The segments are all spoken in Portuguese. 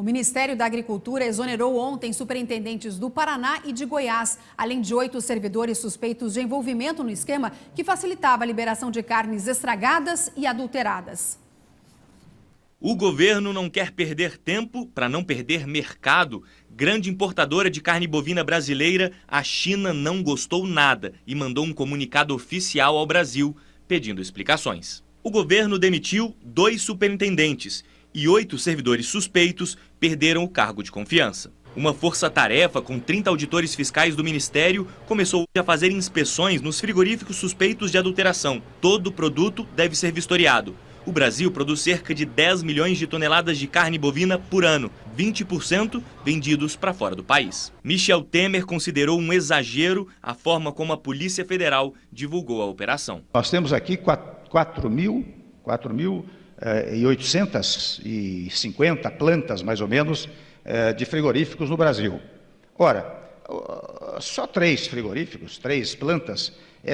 O Ministério da Agricultura exonerou ontem superintendentes do Paraná e de Goiás, além de 8 servidores suspeitos de envolvimento no esquema que facilitava a liberação de carnes estragadas e adulteradas. O governo não quer perder tempo para não perder mercado. Grande importadora de carne bovina brasileira, a China não gostou nada e mandou um comunicado oficial ao Brasil pedindo explicações. O governo demitiu 2 superintendentes e 8 servidores suspeitos perderam o cargo de confiança. Uma força-tarefa com 30 auditores fiscais do Ministério começou a fazer inspeções nos frigoríficos suspeitos de adulteração. Todo produto deve ser vistoriado. O Brasil produz cerca de 10 milhões de toneladas de carne bovina por ano, 20% vendidos para fora do país. Michel Temer considerou um exagero a forma como a Polícia Federal divulgou a operação. Nós temos aqui 4.850 plantas, mais ou menos, de frigoríficos no Brasil. Ora, só 3 frigoríficos, 3 plantas,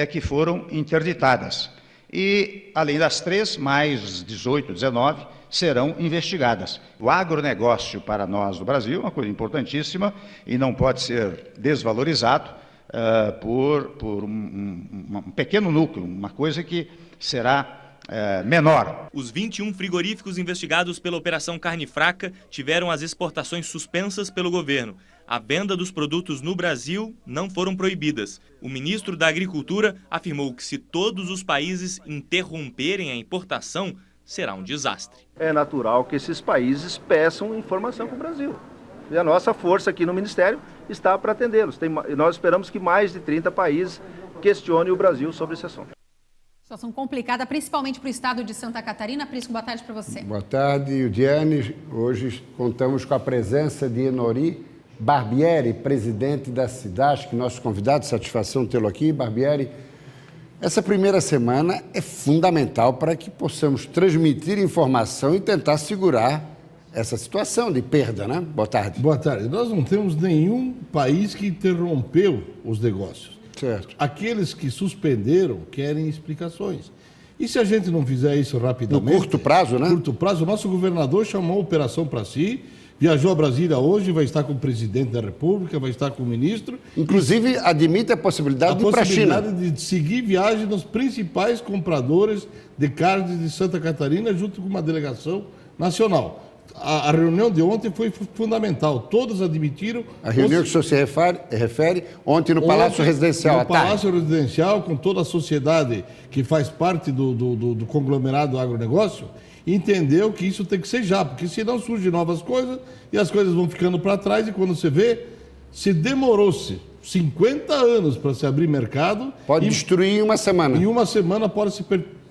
que foram interditadas. E, além das 3, mais 18, 19, serão investigadas. O agronegócio para nós do Brasil é uma coisa importantíssima e não pode ser desvalorizado por um pequeno núcleo, uma coisa que será menor. Os 21 frigoríficos investigados pela Operação Carne Fraca tiveram as exportações suspensas pelo governo. A venda dos produtos no Brasil não foram proibidas. O ministro da Agricultura afirmou que se todos os países interromperem a importação, será um desastre. É natural que esses países peçam informação para o Brasil. E a nossa força aqui no Ministério está para atendê-los. Nós esperamos que mais de 30 países questionem o Brasil sobre esse assunto. Situação complicada, principalmente para o estado de Santa Catarina. Prisco, boa tarde para você. Boa tarde, Diane. Hoje contamos com a presença de Enori Barbieri, presidente da SIDASC, nosso convidado, satisfação tê-lo aqui. Barbieri, essa primeira semana é fundamental para que possamos transmitir informação e tentar segurar essa situação de perda, né? Boa tarde. Boa tarde. Nós não temos nenhum país que interrompeu os negócios. Certo. Aqueles que suspenderam querem explicações. E se a gente não fizer isso rapidamente... No curto prazo, né? No curto prazo, o nosso governador chamou a operação para si, viajou a Brasília hoje, vai estar com o presidente da República, vai estar com o ministro. Inclusive, admite a possibilidade de ir para a China. A possibilidade de seguir viagem dos principais compradores de carne de Santa Catarina, junto com uma delegação nacional. A reunião de ontem foi fundamental. Todos admitiram... A reunião que o senhor se refere ontem no Palácio Residencial. No Palácio Residencial, com toda a sociedade que faz parte do conglomerado agronegócio, entendeu que isso tem que ser já, porque senão surgem novas coisas e as coisas vão ficando para trás e quando você vê, se demorou-se 50 anos para se abrir mercado... Pode destruir em uma semana. Em uma semana pode se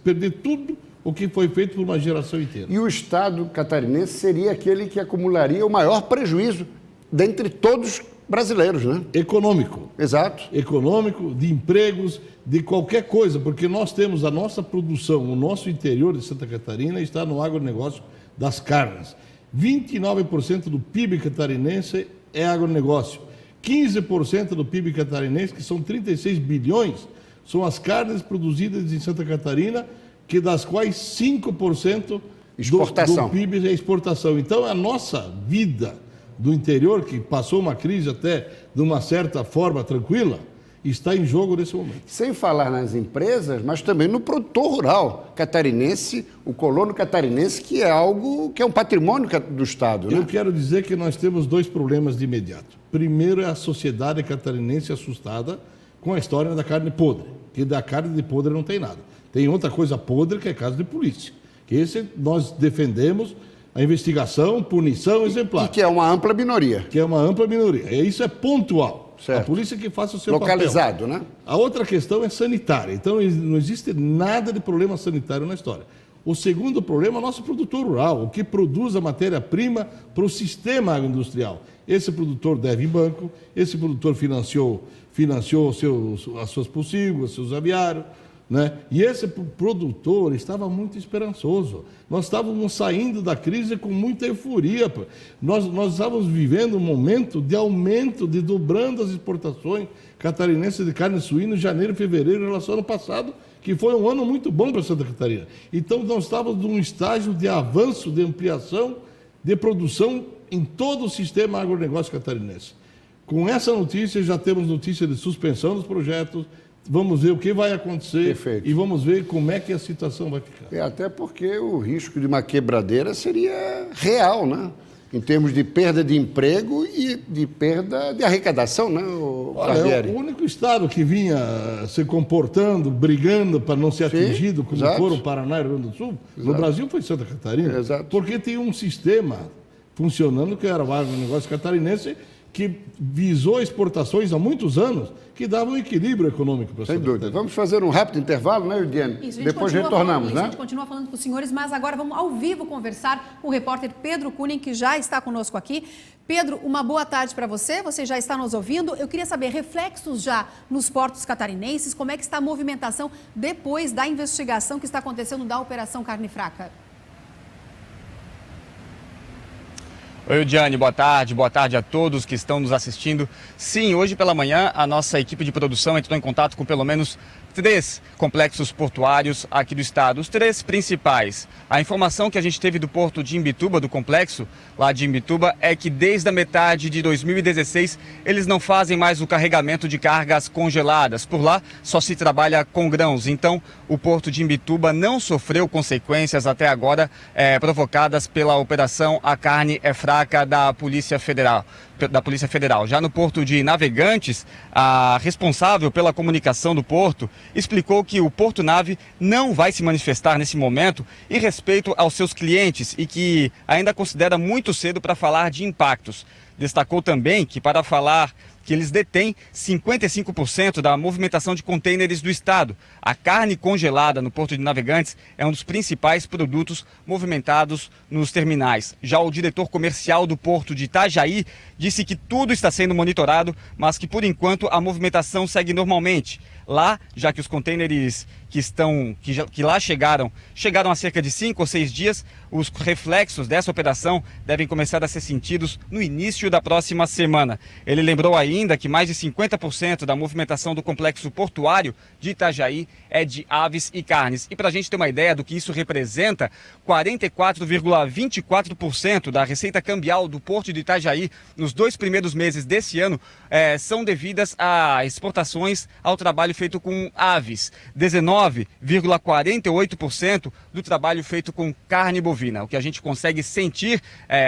perder tudo o que foi feito por uma geração inteira. E o Estado catarinense seria aquele que acumularia o maior prejuízo dentre todos brasileiros, né? Econômico. Exato. Econômico, de empregos, de qualquer coisa, porque nós temos a nossa produção, o nosso interior de Santa Catarina está no agronegócio das carnes. 29% do PIB catarinense é agronegócio. 15% do PIB catarinense, que são 36 bilhões, são as carnes produzidas em Santa Catarina, que das quais 5% do PIB é exportação. Então, a nossa vida do interior, que passou uma crise até de uma certa forma tranquila, está em jogo nesse momento. Sem falar nas empresas, mas também no produtor rural catarinense, o colono catarinense, que é algo que é um patrimônio do Estado, né? Eu quero dizer que nós temos 2 problemas de imediato. Primeiro é a sociedade catarinense assustada com a história da carne podre, que da carne de podre não tem nada. Tem outra coisa podre que é caso de polícia. Que esse nós defendemos a investigação, punição exemplar. E que é uma ampla minoria. Que é uma ampla minoria. E isso é pontual. Certo. A polícia que faça o seu localizado, papel. Né? A outra questão é sanitária. Então, não existe nada de problema sanitário na história. O segundo problema é o nosso produtor rural, o que produz a matéria-prima para o sistema agroindustrial. Esse produtor deve em banco, esse produtor financiou as suas pulsígoras, seus aviários, né? E esse produtor estava muito esperançoso. Nós estávamos saindo da crise com muita euforia. Nós estávamos vivendo um momento de aumento, de dobrando as exportações catarinenses de carne suína em janeiro e fevereiro em relação ao ano passado, que foi um ano muito bom para Santa Catarina. Então, nós estávamos num estágio de avanço, de ampliação, de produção em todo o sistema agronegócio catarinense. Com essa notícia, já temos notícia de suspensão dos projetos, vamos ver o que vai acontecer. Perfeito. E vamos ver como é que a situação vai ficar. Até porque o risco de uma quebradeira seria real, né? Em termos de perda de emprego e de perda de arrecadação, né, Olha, o único estado que vinha se comportando, brigando para não ser atingido, como foram o Paraná e o Rio Grande do Sul, no Brasil foi Santa Catarina. Porque tem um sistema funcionando que era o agronegócio catarinense, que visou exportações há muitos anos, que dava um equilíbrio econômico para a Sem dúvida. Vamos fazer um rápido intervalo, né, Eudiane? Depois retornamos, né? A gente continua falando com os senhores, mas agora vamos ao vivo conversar com o repórter Pedro Kunin, que já está conosco aqui. Pedro, uma boa tarde para você. Você já está nos ouvindo. Eu queria saber, reflexos já nos portos catarinenses, como é que está a movimentação depois da investigação que está acontecendo da Operação Carne Fraca? Oi, Diane, boa tarde a todos que estão nos assistindo. Sim, hoje pela manhã a nossa equipe de produção entrou em contato com pelo menos 3 complexos portuários aqui do estado, os 3 principais. A informação que a gente teve do porto de Imbituba, do complexo lá de Imbituba, é que desde a metade de 2016 eles não fazem mais o carregamento de cargas congeladas. Por lá só se trabalha com grãos, então o porto de Imbituba não sofreu consequências até agora provocadas pela operação A Carne é Fraca da Polícia Federal. Já no porto de Navegantes, a responsável pela comunicação do porto explicou que o Porto Nave não vai se manifestar nesse momento em respeito aos seus clientes e que ainda considera muito cedo para falar de impactos. Destacou também que para falar que eles detêm 55% da movimentação de contêineres do estado. A carne congelada no Porto de Navegantes é um dos principais produtos movimentados nos terminais. Já o diretor comercial do Porto de Itajaí disse que tudo está sendo monitorado, mas que por enquanto a movimentação segue normalmente. Lá, já que os contêineres que lá chegaram há cerca de 5 ou 6 dias, os reflexos dessa operação devem começar a ser sentidos no início da próxima semana. Ele lembrou ainda que mais de 50% da movimentação do complexo portuário de Itajaí é de aves e carnes. E para a gente ter uma ideia do que isso representa, 44,24% da receita cambial do Porto de Itajaí nos 2 primeiros meses desse ano são devidas a exportações ao trabalho feito com aves. 19,48% do trabalho feito com carne bovina. O que a gente consegue sentir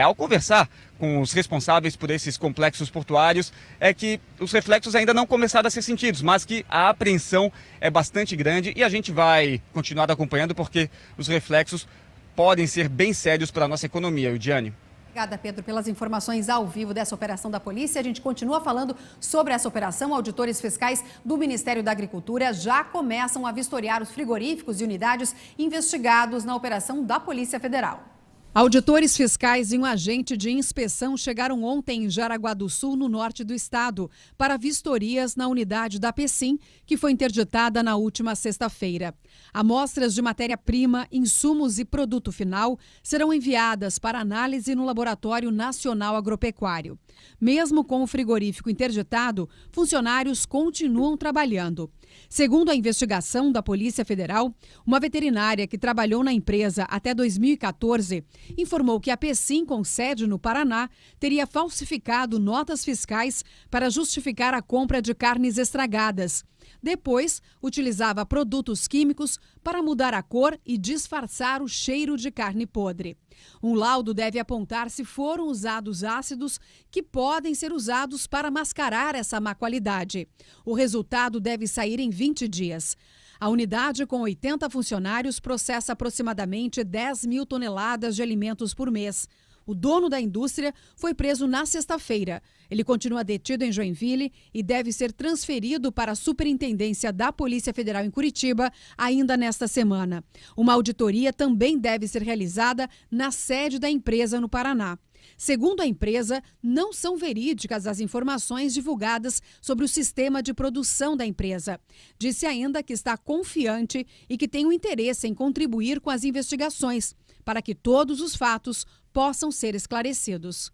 ao conversar com os responsáveis por esses complexos portuários é que os reflexos ainda não começaram a ser sentidos, mas que a apreensão é bastante grande e a gente vai continuar acompanhando porque os reflexos podem ser bem sérios para a nossa economia, Eudiane. Obrigada, Pedro, pelas informações ao vivo dessa operação da polícia. A gente continua falando sobre essa operação. Auditores fiscais do Ministério da Agricultura já começam a vistoriar os frigoríficos e unidades investigados na operação da Polícia Federal. Auditores fiscais e um agente de inspeção chegaram ontem em Jaraguá do Sul, no norte do estado, para vistorias na unidade da Pecim, que foi interditada na última sexta-feira. Amostras de matéria-prima, insumos e produto final serão enviadas para análise no Laboratório Nacional Agropecuário. Mesmo com o frigorífico interditado, funcionários continuam trabalhando. Segundo a investigação da Polícia Federal, uma veterinária que trabalhou na empresa até 2014 informou que a Pecim, com sede no Paraná, teria falsificado notas fiscais para justificar a compra de carnes estragadas. Depois, utilizava produtos químicos para mudar a cor e disfarçar o cheiro de carne podre. Um laudo deve apontar se foram usados ácidos que podem ser usados para mascarar essa má qualidade. O resultado deve sair em 20 dias. A unidade, com 80 funcionários, processa aproximadamente 10 mil toneladas de alimentos por mês. O dono da indústria foi preso na sexta-feira. Ele continua detido em Joinville e deve ser transferido para a Superintendência da Polícia Federal em Curitiba ainda nesta semana. Uma auditoria também deve ser realizada na sede da empresa no Paraná. Segundo a empresa, não são verídicas as informações divulgadas sobre o sistema de produção da empresa. Disse ainda que está confiante e que tem o interesse em contribuir com as investigações, para que todos os fatos possam ser esclarecidos.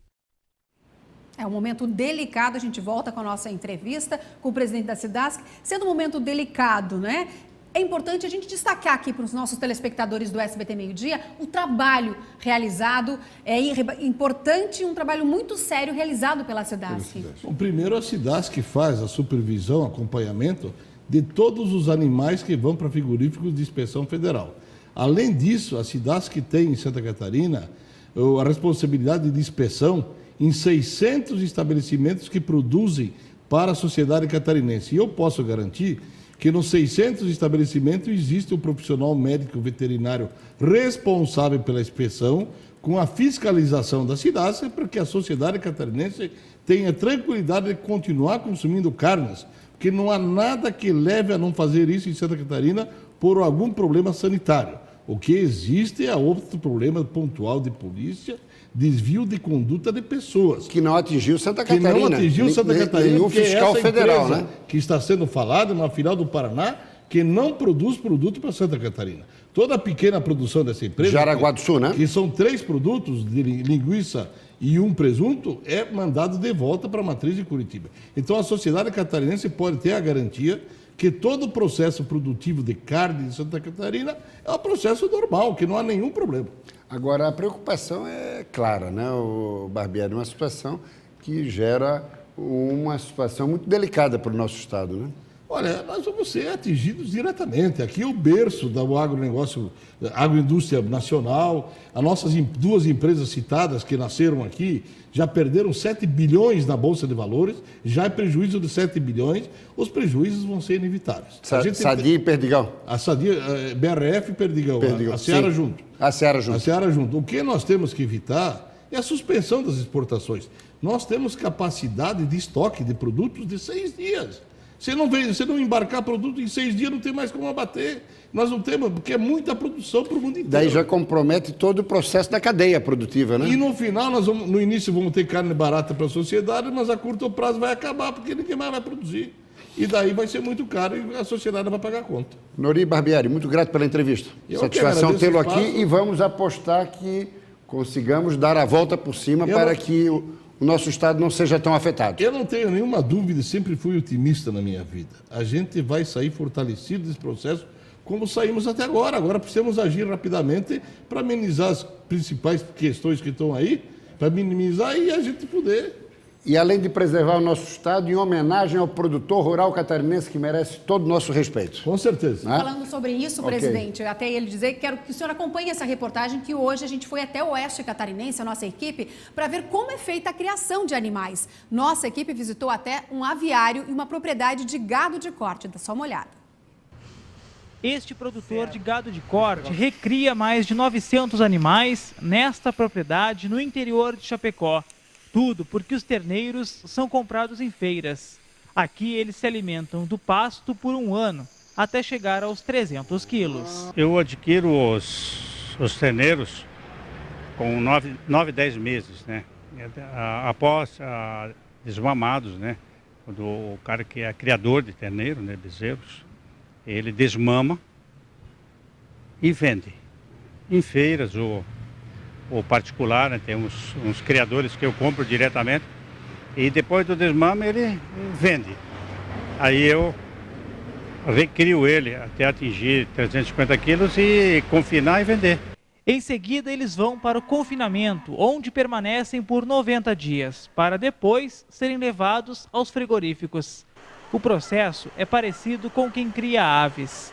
É um momento delicado, a gente volta com a nossa entrevista com o presidente da SIDASC, sendo um momento delicado, né? É importante a gente destacar aqui para os nossos telespectadores do SBT Meio-Dia o trabalho realizado. É importante, um trabalho muito sério realizado pela SIDASC. Bom, primeiro, a SIDASC faz a supervisão, acompanhamento de todos os animais que vão para frigoríficos de inspeção federal. Além disso, a SIDASC tem em Santa Catarina a responsabilidade de inspeção em 600 estabelecimentos que produzem para a sociedade catarinense. E eu posso garantir que nos 600 estabelecimentos existe um profissional médico veterinário responsável pela inspeção, com a fiscalização da SIDASC, para que a sociedade catarinense tenha tranquilidade de continuar consumindo carnes, porque não há nada que leve a não fazer isso em Santa Catarina por algum problema sanitário. O que existe é outro problema pontual de polícia, desvio de conduta de pessoas. Que não atingiu Santa Catarina. Que não atingiu Santa Catarina. Nenhum fiscal federal, né? Que está sendo falado na final do Paraná, que não produz produto para Santa Catarina. Toda a pequena produção dessa empresa... Jaraguá do Sul, né? Que são 3 produtos, de linguiça e 1 presunto, é mandado de volta para a matriz de Curitiba. Então, a sociedade catarinense pode ter a garantia que todo o processo produtivo de carne de Santa Catarina é um processo normal, que não há nenhum problema. Agora, a preocupação é clara, né, o Barbieri? Uma situação que gera uma situação muito delicada para o nosso Estado, né? Olha, nós vamos ser atingidos diretamente. Aqui é o berço do agronegócio, agroindústria nacional. As nossas 2 empresas citadas que nasceram aqui já perderam 7 bilhões na Bolsa de Valores, já é prejuízo de 7 bilhões. Os prejuízos vão ser inevitáveis. Sadia e Perdigão. A Sadia, BRF e Perdigão. A Seara junto. A Seara junto. A Seara junto. O que nós temos que evitar é a suspensão das exportações. Nós temos capacidade de estoque de produtos de 6 dias. Se não embarcar produto em 6 dias, não tem mais como abater. Nós não temos, porque é muita produção para o mundo inteiro. Daí já compromete todo o processo da cadeia produtiva, né? E no final, no início vamos ter carne barata para a sociedade, mas a curto prazo vai acabar, porque ninguém mais vai produzir. E daí vai ser muito caro e a sociedade vai pagar a conta. Nori Barbieri, muito grato pela entrevista. Satisfação tê-lo aqui e vamos apostar que consigamos dar a volta por cima para que o nosso Estado não seja tão afetado. Eu não tenho nenhuma dúvida, sempre fui otimista na minha vida. A gente vai sair fortalecido desse processo, como saímos até agora. Agora precisamos agir rapidamente para amenizar as principais questões que estão aí, para minimizar e a gente poder... E além de preservar o nosso Estado, em homenagem ao produtor rural catarinense que merece todo o nosso respeito. Com certeza. Né? Falando sobre isso, presidente, até ele dizer que quero que o senhor acompanhe essa reportagem, que hoje a gente foi até o Oeste Catarinense, a nossa equipe, para ver como é feita a criação de animais. Nossa equipe visitou até um aviário e uma propriedade de gado de corte. Dá só uma olhada. Este produtor de gado de corte recria mais de 900 animais nesta propriedade no interior de Chapecó. Tudo porque os terneiros são comprados em feiras. Aqui eles se alimentam do pasto por 1 ano, até chegar aos 300 quilos. Eu adquiro os terneiros com 9, 10 meses, né? Após desmamados, né? Quando o cara que é criador de terneiro, né, bezerros, ele desmama e vende em feiras ou particular, né? Tem uns criadores que eu compro diretamente e depois do desmame ele vende. Aí eu recrio ele até atingir 350 quilos e confinar e vender. Em seguida eles vão para o confinamento, onde permanecem por 90 dias, para depois serem levados aos frigoríficos. O processo é parecido com quem cria aves.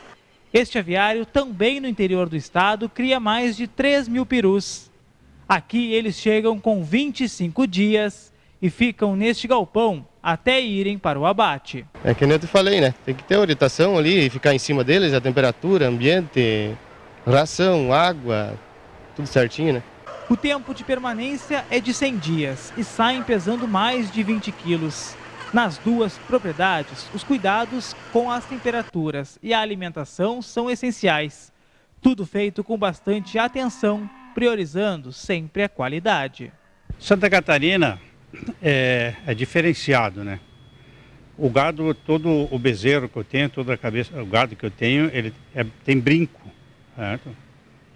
Este aviário, também no interior do estado, cria mais de 3 mil perus. Aqui eles chegam com 25 dias e ficam neste galpão até irem para o abate. É que nem eu te falei, né? Tem que ter orientação ali, ficar em cima deles, a temperatura, ambiente, ração, água, tudo certinho, né? O tempo de permanência é de 100 dias e saem pesando mais de 20 quilos. Nas 2 propriedades, os cuidados com as temperaturas e a alimentação são essenciais. Tudo feito com bastante atenção, priorizando sempre a qualidade. Santa Catarina é diferenciado, né? O gado, todo o bezerro que eu tenho, toda a cabeça, o gado que eu tenho, ele tem brinco, certo?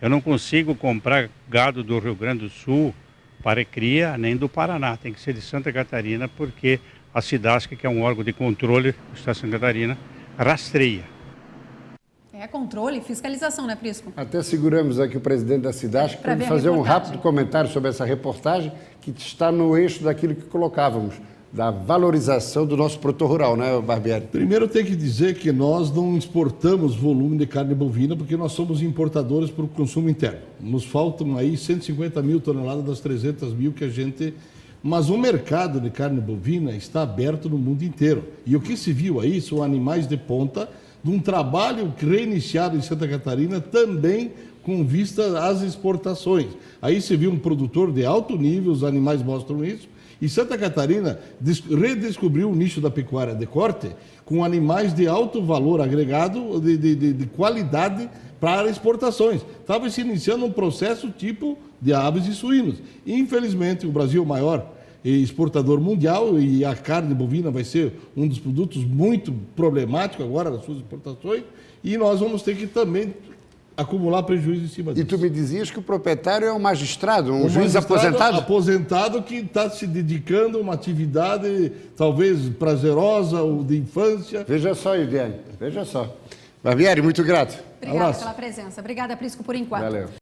Eu não consigo comprar gado do Rio Grande do Sul para cria, nem do Paraná. Tem que ser de Santa Catarina, porque a SIDASC, que é um órgão de controle do Estado de Santa Catarina, rastreia. É controle e fiscalização, né, Prisco? Até seguramos aqui o presidente da SIDASC para fazer um rápido comentário sobre essa reportagem que está no eixo daquilo que colocávamos, da valorização do nosso produtor rural, né, Barbieri? Primeiro tem que dizer que nós não exportamos volume de carne bovina porque nós somos importadores para o consumo interno. Nos faltam aí 150 mil toneladas das 300 mil que a gente... Mas o mercado de carne bovina está aberto no mundo inteiro. E o que se viu aí são animais de ponta de um trabalho reiniciado em Santa Catarina também com vista às exportações. Aí se viu um produtor de alto nível, os animais mostram isso, e Santa Catarina redescobriu o nicho da pecuária de corte com animais de alto valor agregado, de qualidade para exportações. Estava se iniciando um processo tipo de aves e suínos. Infelizmente, o Brasil é o maior exportador mundial e a carne bovina vai ser um dos produtos muito problemáticos agora nas suas exportações e nós vamos ter que também acumular prejuízo em cima disso. E tu me dizias que o proprietário é um magistrado, um juiz aposentado? Aposentado que está se dedicando a uma atividade talvez prazerosa ou de infância. Veja só, Idiane, veja só. Barbieri, muito grato. Obrigada pela presença. Obrigada, Prisco, por enquanto. Valeu.